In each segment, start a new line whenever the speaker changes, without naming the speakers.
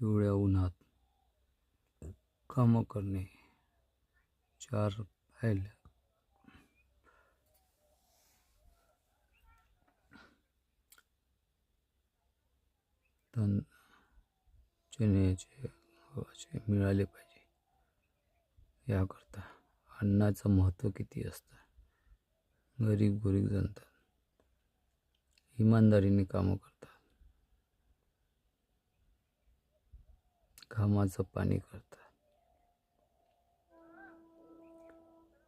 एवढ्या उन्हात कामं करणे, 4 फाईल तण चण्याचे गव्हाचे मिळाले पाहिजे. याकरता अन्नाचं महत्त्व किती असतं. गरीब जनता इमानदारीने कामं करतात, घामाचं पाणी करतात,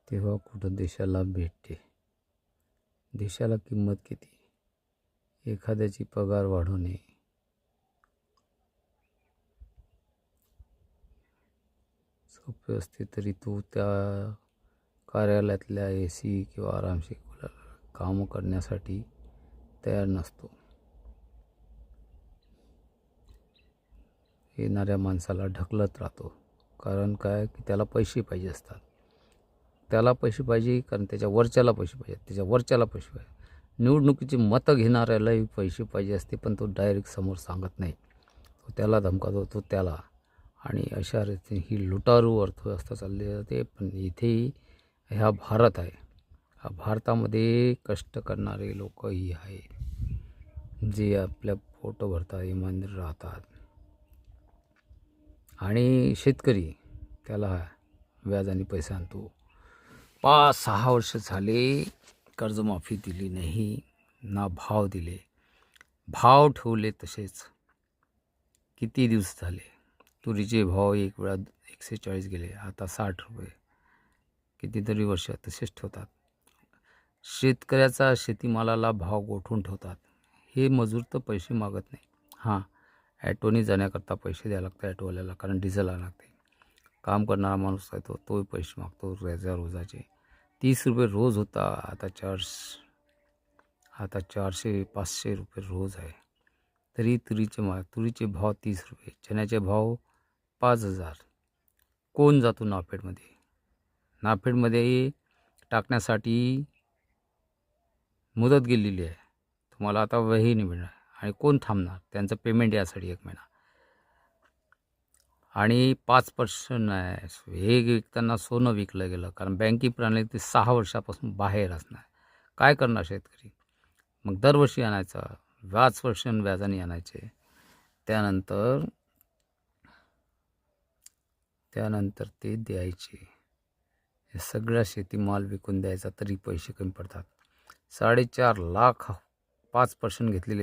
तेव्हा कुठं देशाला भेटते. देशाला किंमत किती. एखाद्याची पगार वाढवणे, सोपे असते तरी तो त्या कार्यालयातल्या AC किंवा आरामशीर काम करण्यासाठी तयार नसतो. येणाऱ्या माणसाला ढकलत राहतो. कारण काय की त्याला पैसे पाहिजे असतात. त्याला पैसे पाहिजे कारण त्याच्या वरच्याला पैसे पाहिजे, त्याच्या वरच्याला पैसे पाहिजे. निवडणुकीची मतं घेणाऱ्यालाही पैसे पाहिजे असते, पण तो डायरेक्ट समोर सांगत नाही. तो त्याला धमकावतो, तो त्याला. आणि अशा रीतीने ही लुटारू अर्थव्यवस्था चालली जाते. पण इथेही ह्या भारत आहे. ह्या भारतामध्ये कष्ट करणारे लोकही आहे, जे आपल्या पोट भरतात, इमानदार राहतात. आणि शेतकरी त्याला व्याजाने पैसा आणतो. 5-6 वर्ष झाले कर्जमाफी दिली नाही, ना भाव दिले. भाव ठेवले तसेच. किती दिवस झाले तुरीचे भाव एक वेळा 140 गेले, आता 60 रुपये. कितीतरी वर्ष तसेच ठेवतात. शेतकऱ्याचा शेतीमालाला भाव गोठवून ठेवतात. हे मजूर तर पैसे मागत नाही. हां, ॲटोने जाण्याकरता पैसे द्यावे लागतात ॲटोवाल्याला, कारण डिझेल आणावं लागते. काम करणारा माणूस आहे तोही पैसे मागतो रोजाचे. 30 रुपये रोज होता, आता 400-500 रुपये रोज आहे. तरी तुरीचे भाव 30 रुपये, चण्याचे भाव 5,000. कोण जातो नाफेडमध्ये? नाफेडमध्ये टाकण्यासाठी मुदत गेलेली आहे. तुम्हाला आता वही नाही मिळणार. आणि कोण थांबणार? त्यांचं पेमेंट यासाठी 1 महिना. आणि 5% आहे. हे विकताना सोनं विकलं गेलं, कारण बँकिंग प्रणाली ते 6 वर्षापासून बाहेर असणार. काय करणार शेतकरी? मग दरवर्षी आणायचं, व्याजाने आणायचे. त्यानंतर ते द्यायचे. हे सगळा शेतीमाल विकून द्यायचा, तरी पैसे कमी पडतात. 4.5 लाख 5% घेतलेले